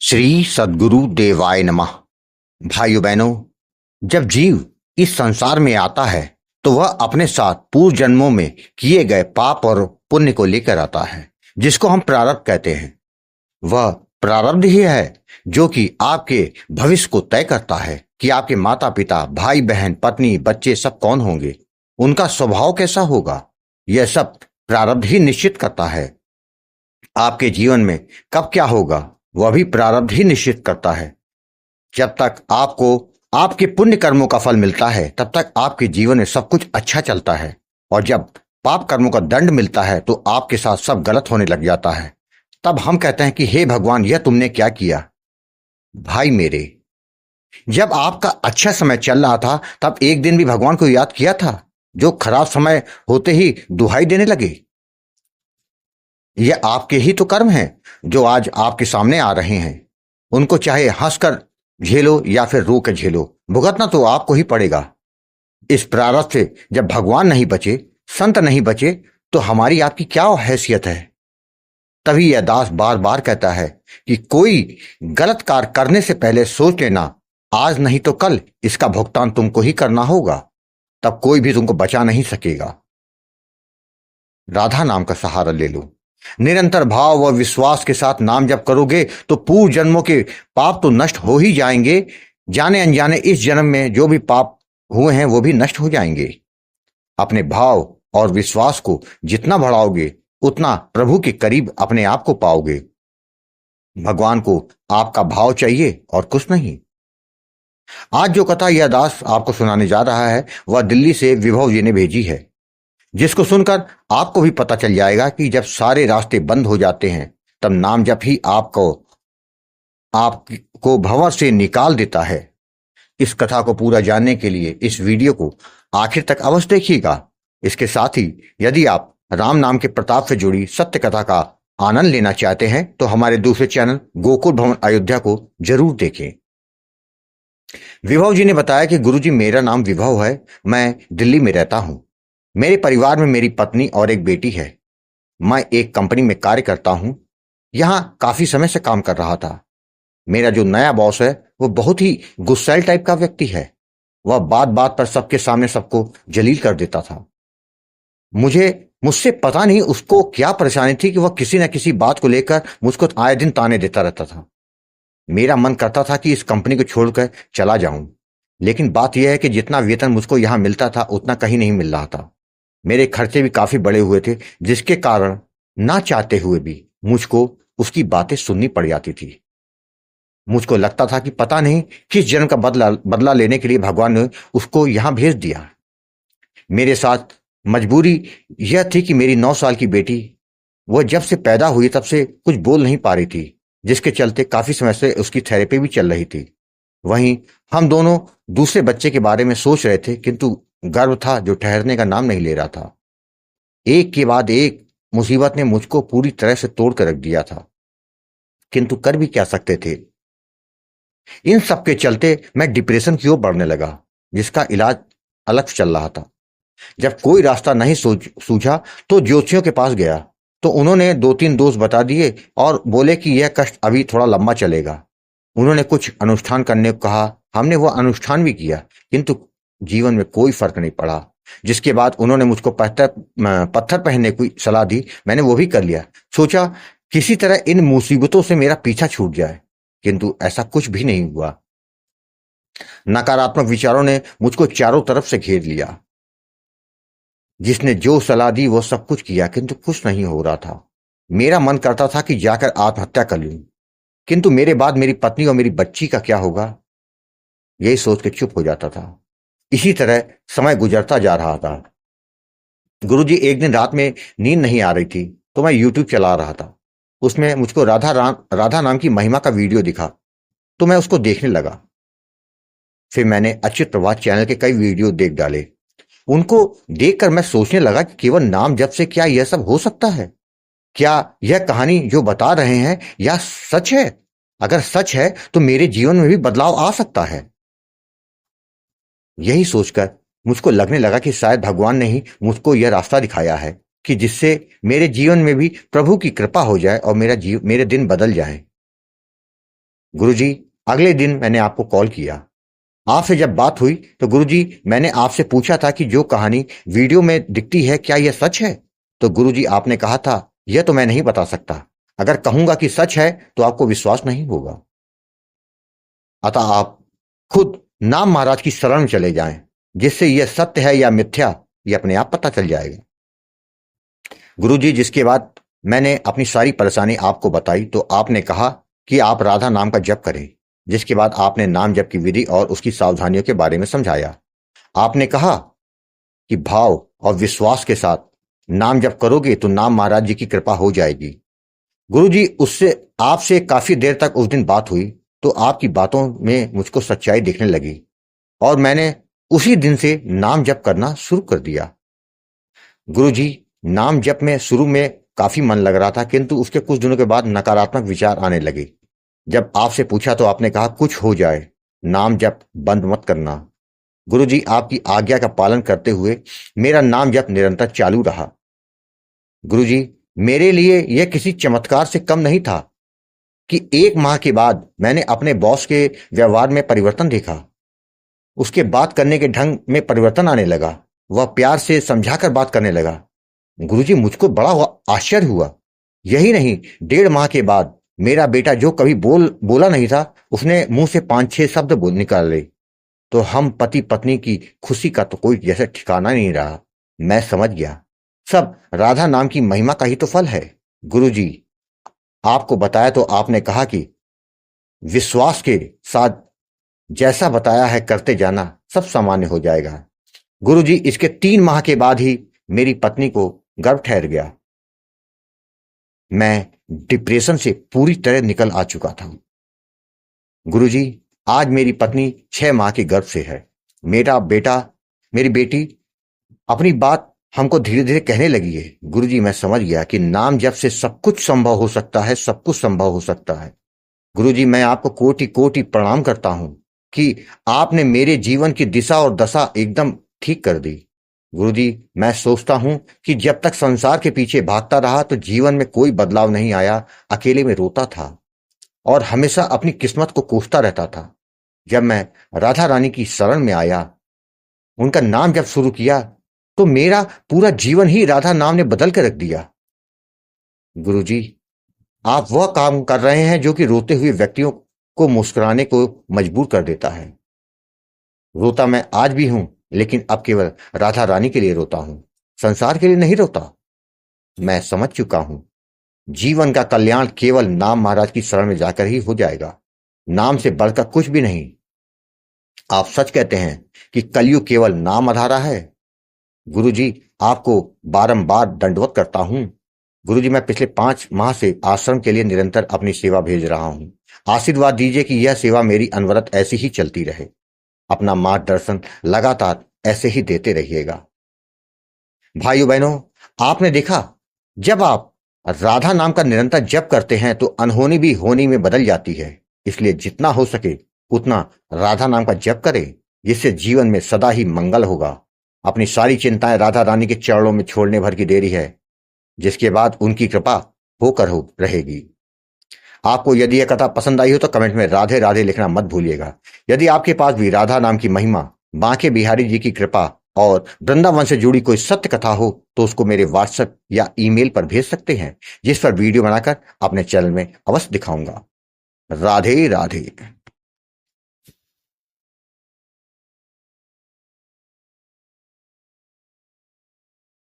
श्री सद्गुरु देवाय नमः। भाइयों बहनों, जब जीव इस संसार में आता है तो वह अपने साथ पूर्व जन्मों में किए गए पाप और पुण्य को लेकर आता है, जिसको हम प्रारब्ध कहते हैं। वह प्रारब्ध ही है जो कि आपके भविष्य को तय करता है कि आपके माता पिता, भाई बहन, पत्नी, बच्चे सब कौन होंगे, उनका स्वभाव कैसा होगा। यह सब प्रारब्ध ही निश्चित करता है। आपके जीवन में कब क्या होगा वह भी प्रारब्ध ही निश्चित करता है। जब तक आपको आपके पुण्य कर्मों का फल मिलता है तब तक आपके जीवन में सब कुछ अच्छा चलता है, और जब पाप कर्मों का दंड मिलता है तो आपके साथ सब गलत होने लग जाता है। तब हम कहते हैं कि हे भगवान, यह तुमने क्या किया। भाई मेरे, जब आपका अच्छा समय चल रहा था तब एक दिन भी भगवान को याद किया था, जो खराब समय होते ही दुहाई देने लगे। यह आपके ही तो कर्म हैं जो आज आपके सामने आ रहे हैं। उनको चाहे हंसकर झेलो या फिर रो कर झेलो, भुगतना तो आपको ही पड़ेगा। इस प्रारब्ध से जब भगवान नहीं बचे, संत नहीं बचे, तो हमारी आपकी क्या हैसियत है। तभी यह दास बार बार कहता है कि कोई गलत कार्य करने से पहले सोच लेना, आज नहीं तो कल इसका भुगतान तुमको ही करना होगा। तब कोई भी तुमको बचा नहीं सकेगा। राधा नाम का सहारा ले लो। निरंतर भाव व विश्वास के साथ नाम जप करोगे तो पूर्व जन्मों के पाप तो नष्ट हो ही जाएंगे। जाने अनजाने इस जन्म में जो भी पाप हुए हैं वो भी नष्ट हो जाएंगे। अपने भाव और विश्वास को जितना बढ़ाओगे उतना प्रभु के करीब अपने आप को पाओगे। भगवान को आपका भाव चाहिए और कुछ नहीं। आज जो कथा यह दास आपको सुनाने जा रहा है वह दिल्ली से विभव जी ने भेजी है, जिसको सुनकर आपको भी पता चल जाएगा कि जब सारे रास्ते बंद हो जाते हैं तब नाम जप ही आपको भंवर से निकाल देता है। इस कथा को पूरा जानने के लिए इस वीडियो को आखिर तक अवश्य देखिएगा। इसके साथ ही यदि आप राम नाम के प्रताप से जुड़ी सत्य कथा का आनंद लेना चाहते हैं तो हमारे दूसरे चैनल गोकुल भवन अयोध्या को जरूर देखें। विभव जी ने बताया कि गुरुजी, मेरा नाम विभव है, मैं दिल्ली में रहता हूं। मेरे परिवार में मेरी पत्नी और एक बेटी है। मैं एक कंपनी में कार्य करता हूं। यहां काफी समय से काम कर रहा था। मेरा जो नया बॉस है वो बहुत ही गुस्सैल टाइप का व्यक्ति है। वह बात बात पर सबके सामने सबको जलील कर देता था। मुझसे पता नहीं उसको क्या परेशानी थी कि वह किसी न किसी बात को लेकर मुझको आए दिन ताने देता रहता था। मेरा मन करता था कि इस कंपनी को छोड़कर चला जाऊं, लेकिन बात यह है कि जितना वेतन मुझको यहां मिलता था उतना कहीं नहीं मिल रहा था। मेरे खर्चे भी काफी बड़े हुए थे, जिसके कारण ना चाहते हुए भी मुझको उसकी बातें सुननी पड़ जाती थी। मुझको लगता था कि पता नहीं किस जन्म का बदला लेने के लिए भगवान ने उसको यहां भेज दिया। मेरे साथ मजबूरी यह थी कि मेरी 9 साल की बेटी, वह जब से पैदा हुई तब से कुछ बोल नहीं पा रही थी, जिसके चलते काफी समय से उसकी थेरेपी भी चल रही थी। वहीं हम दोनों दूसरे बच्चे के बारे में सोच रहे थे, किंतु गर्व था जो ठहरने का नाम नहीं ले रहा था। एक के बाद एक मुसीबत ने मुझको पूरी तरह से तोड़ कर रख दिया था, किंतु कर भी क्या सकते थे। इन सब के चलते मैं डिप्रेशन की ओर बढ़ने लगा, जिसका इलाज अलग चल रहा था। जब कोई रास्ता नहीं सूझा तो ज्योतिषियों के पास गया, तो उन्होंने 2-3 दोष बता दिए और बोले कि यह कष्ट अभी थोड़ा लंबा चलेगा। उन्होंने कुछ अनुष्ठान करने को कहा। हमने वह अनुष्ठान भी किया, किंतु जीवन में कोई फर्क नहीं पड़ा। जिसके बाद उन्होंने मुझको पत्थर पहनने की सलाह दी। मैंने वो भी कर लिया। सोचा किसी तरह इन मुसीबतों से मेरा पीछा छूट जाए, किंतु ऐसा कुछ भी नहीं हुआ। नकारात्मक विचारों ने मुझको चारों तरफ से घेर लिया। जिसने जो सलाह दी वो सब कुछ किया, किंतु कुछ नहीं हो रहा था। मेरा मन करता था कि जाकर आत्महत्या कर लूं, किंतु मेरे बाद मेरी पत्नी और मेरी बच्ची का क्या होगा, यही सोच के चुप हो जाता था। इसी तरह समय गुजरता जा रहा था। गुरुजी, एक दिन रात में नींद नहीं आ रही थी तो मैं यूट्यूब चला रहा था। उसमें मुझको राधा नाम की महिमा का वीडियो दिखा, तो मैं उसको देखने लगा। फिर मैंने अच्युत प्रभात चैनल के कई वीडियो देख डाले। उनको देखकर मैं सोचने लगा कि केवल नाम जप से क्या यह सब हो सकता है। क्या यह कहानी जो बता रहे हैं या सच है? अगर सच है तो मेरे जीवन में भी बदलाव आ सकता है। यही सोचकर मुझको लगने लगा कि शायद भगवान ने ही मुझको यह रास्ता दिखाया है कि जिससे मेरे जीवन में भी प्रभु की कृपा हो जाए और मेरे दिन बदल जाए। गुरुजी, अगले दिन मैंने आपको कॉल किया। आपसे जब बात हुई तो गुरुजी मैंने आपसे पूछा था कि जो कहानी वीडियो में दिखती है क्या यह सच है? तो गुरुजी आपने कहा था यह तो मैं नहीं बता सकता। अगर कहूंगा कि सच है तो आपको विश्वास नहीं होगा। अतः आप खुद नाम महाराज की शरण में चले जाएं, जिससे यह सत्य है या मिथ्या यह अपने आप पता चल जाएगा। गुरुजी, जिसके बाद मैंने अपनी सारी परेशानी आपको बताई तो आपने कहा कि आप राधा नाम का जप करें। जिसके बाद आपने नाम जप की विधि और उसकी सावधानियों के बारे में समझाया। आपने कहा कि भाव और विश्वास के साथ नाम जप करोगे तो नाम महाराज जी की कृपा हो जाएगी। गुरुजी, उससे आपसे काफी देर तक उस दिन बात हुई तो आपकी बातों में मुझको सच्चाई दिखने लगी और मैंने उसी दिन से नाम जप करना शुरू कर दिया। गुरुजी, नाम जप में शुरू में काफी मन लग रहा था, किंतु उसके कुछ दिनों के बाद नकारात्मक विचार आने लगे। जब आपसे पूछा तो आपने कहा कुछ हो जाए, नाम जप बंद मत करना। गुरुजी, आपकी आज्ञा का पालन करते हुए मेरा नाम जप निरंतर चालू रहा। गुरुजी, मेरे लिए यह किसी चमत्कार से कम नहीं था कि 1 माह के बाद मैंने अपने बॉस के व्यवहार में परिवर्तन देखा। उसके बात करने के ढंग में परिवर्तन आने लगा। वह प्यार से समझाकर बात करने लगा। गुरुजी, मुझको बड़ा आश्चर्य हुआ। यही नहीं, 1.5 माह के बाद मेरा बेटा जो कभी बोला नहीं था, उसने मुंह से 5-6 शब्द बोल निकाले। तो हम पति पत्नी की खुशी का तो कोई जैसे ठिकाना नहीं रहा। मैं समझ गया, सब राधा नाम की महिमा का ही तो फल है। गुरुजी, आपको बताया तो आपने कहा कि विश्वास के साथ जैसा बताया है करते जाना, सब सामान्य हो जाएगा। गुरुजी, इसके 3 माह के बाद ही मेरी पत्नी को गर्भ ठहर गया। मैं डिप्रेशन से पूरी तरह निकल आ चुका था। गुरुजी, आज मेरी पत्नी 6 माह के गर्भ से है। मेरी बेटी अपनी बात हमको धीरे धीरे कहने लगी है। गुरुजी, मैं समझ गया कि नाम जप से सब कुछ संभव हो सकता है, सब कुछ संभव हो सकता है। गुरुजी, मैं आपको कोटि कोटि प्रणाम करता हूं कि आपने मेरे जीवन की दिशा और दशा एकदम ठीक कर दी। गुरुजी, मैं सोचता हूं कि जब तक संसार के पीछे भागता रहा तो जीवन में कोई बदलाव नहीं आया। अकेले में रोता था और हमेशा अपनी किस्मत को कोसता रहता था। जब मैं राधा रानी की शरण में आया, उनका नाम जब शुरू किया तो मेरा पूरा जीवन ही राधा नाम ने बदल कर रख दिया। गुरुजी, आप वह काम कर रहे हैं जो कि रोते हुए व्यक्तियों को मुस्कुराने को मजबूर कर देता है। रोता मैं आज भी हूं, लेकिन अब केवल राधा रानी के लिए रोता हूं, संसार के लिए नहीं रोता। मैं समझ चुका हूं, जीवन का कल्याण केवल नाम महाराज की शरण में जाकर ही हो जाएगा। नाम से बढ़कर कुछ भी नहीं। आप सच कहते हैं कि कलयुग केवल नाम आधारा है। गुरुजी, आपको बारंबार दंडवत करता हूं। गुरुजी, मैं पिछले 5 माह से आश्रम के लिए निरंतर अपनी सेवा भेज रहा हूं। आशीर्वाद दीजिए कि यह सेवा मेरी अनवरत ऐसी ही चलती रहे। अपना मार्गदर्शन लगातार ऐसे ही देते रहिएगा। भाइयों बहनों, आपने देखा, जब आप राधा नाम का निरंतर जप करते हैं तो अनहोनी भी होनी में बदल जाती है। इसलिए जितना हो सके उतना राधा नाम का जप करें, जिससे जीवन में सदा ही मंगल होगा। अपनी सारी चिंताएं राधा रानी के चरणों में छोड़ने भर की देरी है, जिसके बाद उनकी कृपा होकर रहेगी। आपको यदि यह कथा पसंद आई हो तो कमेंट में राधे राधे लिखना मत भूलिएगा। यदि आपके पास भी राधा नाम की महिमा, बांके बिहारी जी की कृपा और वृंदावन से जुड़ी कोई सत्य कथा हो तो उसको मेरे व्हाट्सएप या ईमेल पर भेज सकते हैं, जिस पर वीडियो बनाकर अपने चैनल में अवश्य दिखाऊंगा। राधे राधे।